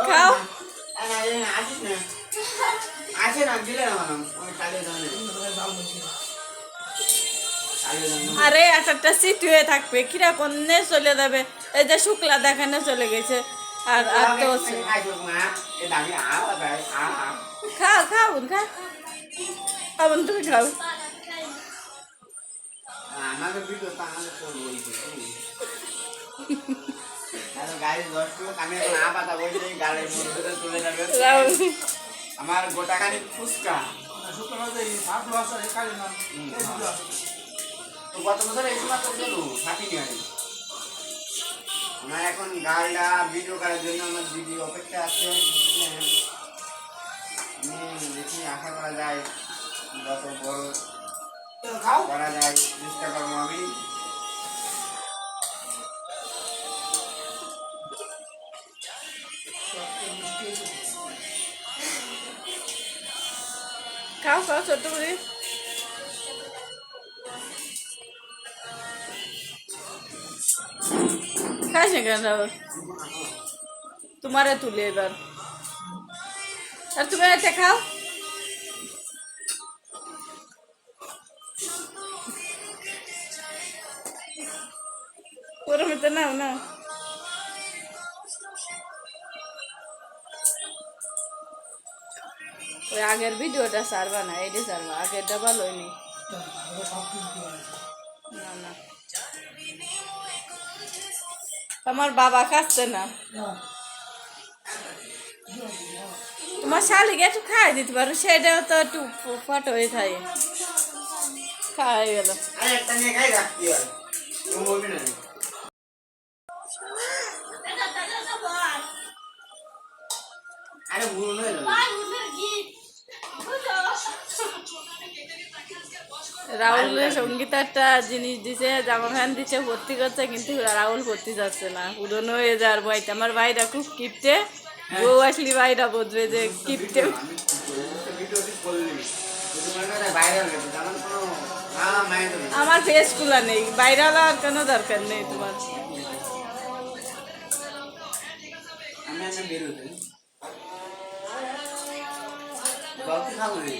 খাও আরে একটা সিট হয়ে থাকবে কিরা কোনে চলে যাবে এই যে শুক্লা দেখানে চলে গেছে আর আর তো খাও খাও খা খাও তুমি খাও আমার গোটাখানি ফুচকা তো গত বছর এই সময় থাকিনি আমি আমার এখন গাড়িটা ভিডিও করার জন্য আমার দিদি অপেক্ষা আছে আমি দেখি আশা করা যায় যত বড় করা যায় চেষ্টা করবো আমি খাও খাও ছোট্ট করে খাইস না কেন তোমারে তুলে এবার আর তুমি একটা খাও ওরম তো নাও না ওই আগের ভিডিওটা সারবা না এইটা সারবা আগেরটা ভালো হয়নি না না আমার বাবা খাচ্ছে না তোমার শালিকে একটু খাই দিতে পারো সেটাও তো একটু ফটো হয়ে থাকে খাই গেল রাহুলের সঙ্গীত একটা জিনিস দিছে জামা প্যান্ট দিচ্ছে ভর্তি করছে কিন্তু রাহুল ভর্তি যাচ্ছে না পুরনো হয়ে যাওয়ার ভয়তে আমার ভাইরা খুব কিপটে বউ আসলি ভাইরা বুঝবে যে কিপটে আমার ফেস খোলা নেই বাইরে আর কোনো দরকার নেই তোমার আমি